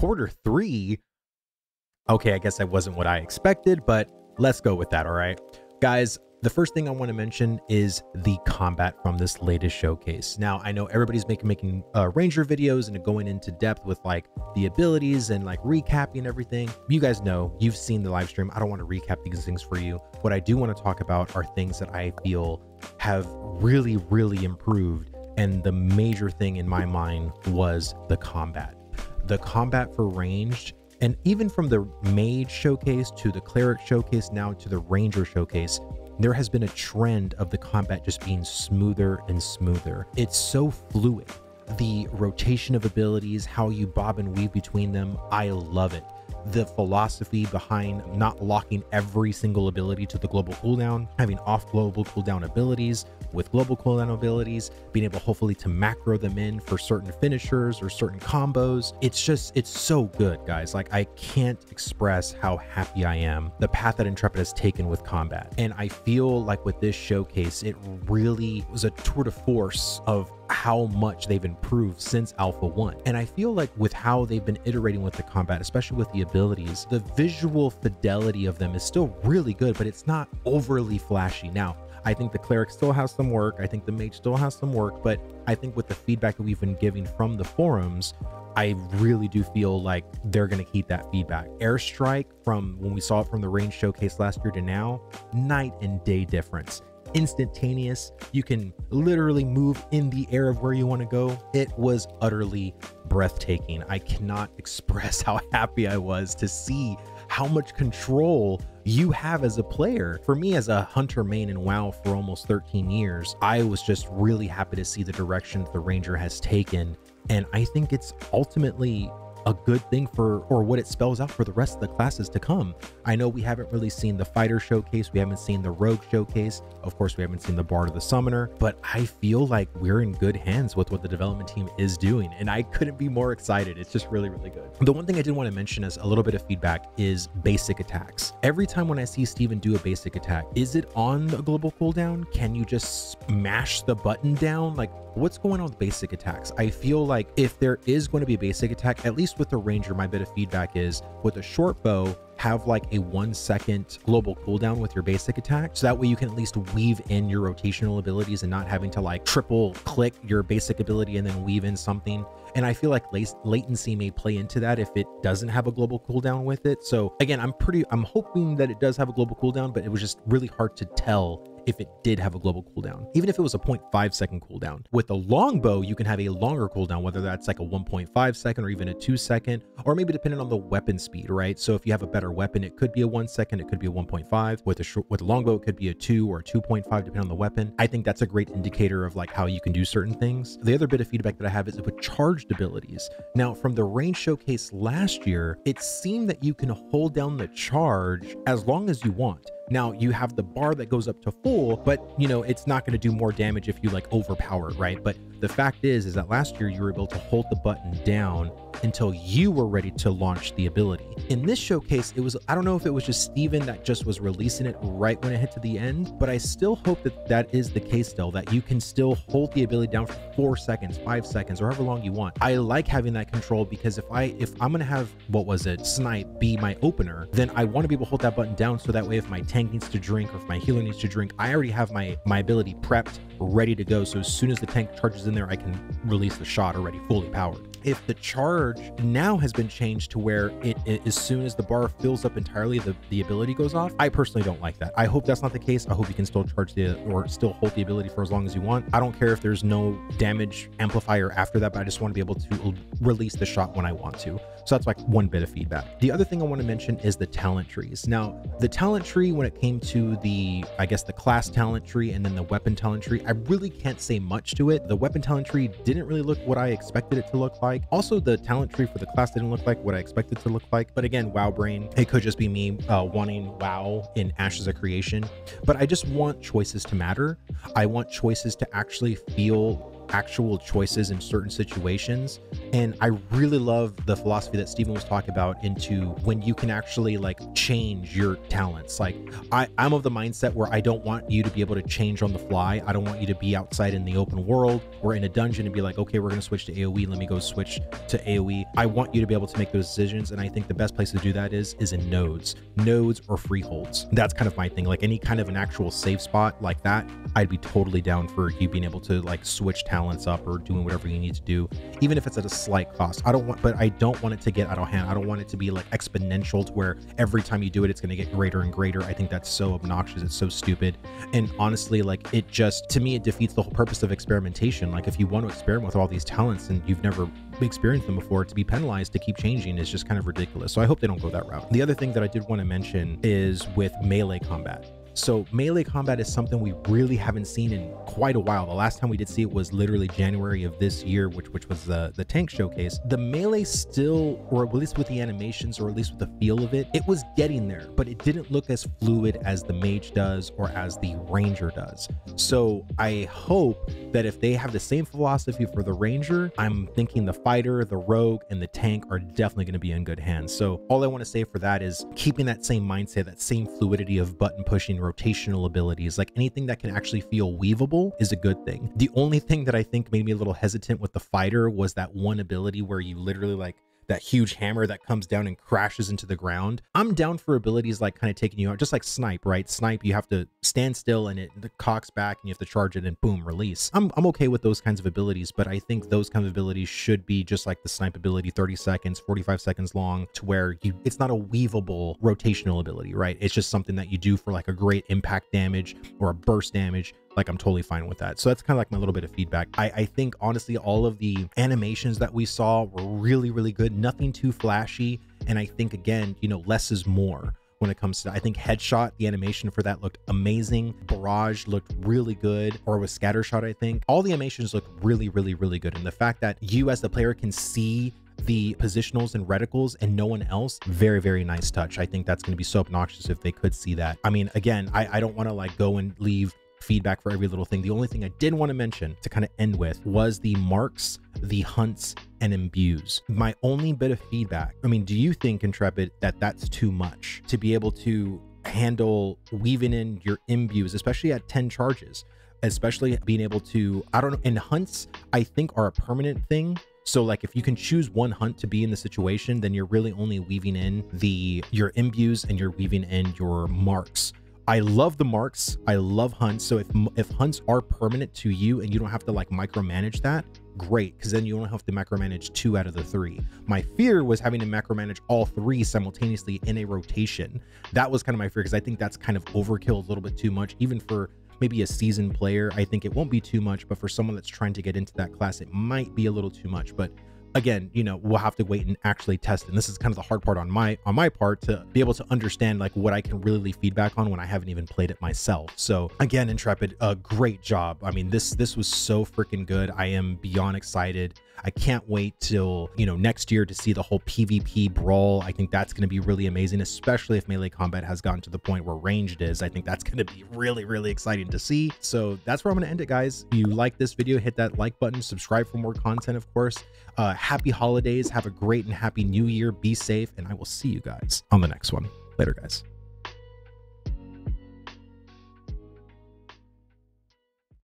quarter 3. Okay, I guess that wasn't what I expected, but let's go with that. All right, guys. The first thing I want to mention is the combat from this latest showcase. Now, I know everybody's making Ranger videos and going into depth with like the abilities and like recapping everything. You guys know, you've seen the live stream. I don't want to recap these things for you. What I do want to talk about are things that I feel have really, really improved. And the major thing in my mind was the combat. The combat for ranged, and even from the mage showcase to the cleric showcase, now to the ranger showcase, there has been a trend of the combat just being smoother and smoother. It's so fluid. The rotation of abilities, how you bob and weave between them, I love it. The philosophy behind not locking every single ability to the global cooldown, having off global cooldown abilities with global cooldown abilities, being able hopefully to macro them in for certain finishers or certain combos. It's so good, guys. Like, I can't express how happy I am the path that Intrepid has taken with combat. And I feel like with this showcase, it really was a tour de force of how much they've improved since Alpha 1. And I feel like with how they've been iterating with the combat, especially with the abilities, the visual fidelity of them is still really good, but it's not overly flashy. Now, I think the cleric still has some work. I think the mage still has some work, but I think with the feedback that we've been giving from the forums, I really do feel like they're going to keep that feedback. Airstrike, from when we saw it from the range showcase last year to now, night and day difference. Instantaneous, you can literally move in the air of where you want to go. It was utterly breathtaking. I cannot express how happy I was to see how much control you have as a player. For me, as a hunter main in WoW for almost 13 years, I was just really happy to see the direction the Ranger has taken. And I think it's ultimately a good thing for, or what it spells out for the rest of the classes to come. I know we haven't really seen the fighter showcase, we haven't seen the rogue showcase, of course we haven't seen the bard or the summoner, but I feel like we're in good hands with what the development team is doing, and I couldn't be more excited. It's just really, really good. The one thing I did want to mention as a little bit of feedback is basic attacks. Every time when I see Steven do a basic attack, is it on a global cooldown? Can you just smash the button down? Like, what's going on with basic attacks? I feel like if there is going to be a basic attack, at least with the Ranger, my bit of feedback is with a short bow, have like a 1 second global cooldown with your basic attack. So that way you can at least weave in your rotational abilities and not having to like triple click your basic ability and then weave in something. And I feel like latency may play into that if it doesn't have a global cooldown with it. So again, I'm hoping that it does have a global cooldown, but it was just really hard to tell if it did have a global cooldown, even if it was a 0.5 second cooldown. With the longbow, you can have a longer cooldown, whether that's like a 1.5 second or even a 2 second, or maybe depending on the weapon speed, right? So if you have a better weapon, it could be a 1 second, it could be a 1.5. With a longbow, it could be a 2 or 2.5, depending on the weapon. I think that's a great indicator of like how you can do certain things. The other bit of feedback that I have is with charged abilities. Now, from the range showcase last year, it seemed that you can hold down the charge as long as you want. Now you have the bar that goes up to full, but you know, it's not going to do more damage if you like overpower it, right? But the fact is that last year you were able to hold the button down until you were ready to launch the ability. In this showcase, it was, I don't know if it was just Steven that just was releasing it right when it hit to the end, but I still hope that that is the case still, that you can still hold the ability down for 4 seconds, 5 seconds, or however long you want. I like having that control because if I'm going to have, what was it, snipe be my opener, then I want to be able to hold that button down so that way if my tank needs to drink or if my healer needs to drink, I already have my ability prepped, ready to go. So as soon as the tank charges in there, I can release the shot already fully powered. If the charge now has been changed to where it as soon as the bar fills up entirely, the ability goes off, I personally don't like that. I hope that's not the case. I hope you can still charge or still hold the ability for as long as you want. I don't care if there's no damage amplifier after that, but I just want to be able to release the shot when I want to. So that's like one bit of feedback. The other thing I want to mention is the talent trees. Now, the talent tree, when it came to the, I guess the class talent tree and then the weapon talent tree, I really can't say much to it. The weapon talent tree didn't really look what I expected it to look like. Also, the talent tree for the class didn't look like what I expected it to look like. But again, WoW brain, it could just be me wanting WoW in Ashes of Creation. But I just want choices to matter. I want choices to actually feel actual choices in certain situations. And I really love the philosophy that Steven was talking about into when you can actually like change your talents. Like I'm of the mindset where I don't want you to be able to change on the fly. I don't want you to be outside in the open world or in a dungeon and be like, okay, we're going to switch to AoE. Let me go switch to AoE. I want you to be able to make those decisions. And I think the best place to do that is in nodes or freeholds. That's kind of my thing. Like any kind of an actual safe spot like that, I'd be totally down for you being able to like switch talents up or doing whatever you need to do, even if it's at a slight cost. I don't want it to get out of hand. I don't want it to be like exponential to where every time you do it, it's going to get greater and greater. I think that's so obnoxious. It's so stupid. And honestly, like it just, to me, it defeats the whole purpose of experimentation. Like if you want to experiment with all these talents and you've never experienced them before, to be penalized to keep changing is just kind of ridiculous. So I hope they don't go that route. The other thing that I did want to mention is with melee combat. So melee combat is something we really haven't seen in quite a while. The last time we did see it was literally January of this year, which was the tank showcase. The melee still, or at least with the animations, or at least with the feel of it, it was getting there, but it didn't look as fluid as the mage does or as the ranger does. So I hope that if they have the same philosophy for the ranger, I'm thinking the fighter, the rogue, and the tank are definitely going to be in good hands. So all I want to say for that is keeping that same mindset, that same fluidity of button pushing, rotational abilities, like anything that can actually feel weavable is a good thing. The only thing that I think made me a little hesitant with the fighter was that one ability where you literally like that huge hammer that comes down and crashes into the ground. I'm down for abilities like kind of taking you out, just like snipe, right? Snipe, you have to stand still and the cocks back and you have to charge it and boom, release. I'm okay with those kinds of abilities, but I think those kinds of abilities should be just like the snipe ability, 30 seconds, 45 seconds long, to where it's not a weavable rotational ability, right? It's just something that you do for like a great impact damage or a burst damage. Like I'm totally fine with that. So that's kind of like my little bit of feedback. I think honestly, all of the animations that we saw were really, really good. Nothing too flashy. And I think again, you know, less is more when it comes to, I think Headshot, the animation for that looked amazing. Barrage looked really good, or with Scattershot, I think. All the animations looked really, really, really good. And the fact that you as the player can see the positionals and reticles and no one else, very, very nice touch. I think that's going to be so obnoxious if they could see that. I mean, again, I don't want to like go and leave feedback for every little thing. The only thing I did want to mention to kind of end with was the marks, the hunts, and imbues. My only bit of feedback, I mean, do you think, Intrepid, that that's too much to be able to handle weaving in your imbues, especially at 10 charges, especially being able to, I don't know, and hunts I think are a permanent thing. So like if you can choose one hunt to be in the situation, then you're really only weaving in your imbues and you're weaving in your marks. I love the marks. I love hunts. So if hunts are permanent to you and you don't have to like micromanage that, great, because then you don't have to macromanage 2 out of the 3. My fear was having to macromanage all 3 simultaneously in a rotation. That was kind of my fear, because I think that's kind of overkill a little bit too much, even for maybe a seasoned player. I think it won't be too much, but for someone that's trying to get into that class, it might be a little too much. But again, you know, we'll have to wait and actually test it. And this is kind of the hard part on my part, to be able to understand like what I can really leave feedback on when I haven't even played it myself. So again, Intrepid, a great job. I mean, this was so freaking good. I am beyond excited. I can't wait till, you know, next year to see the whole PvP brawl. I think that's going to be really amazing, especially if melee combat has gotten to the point where ranged is. I think that's going to be really, really exciting to see. So that's where I'm going to end it, guys. If you like this video, hit that like button, subscribe for more content, of course. Happy holidays. Have a great and happy new year. Be safe. And I will see you guys on the next one. Later, guys.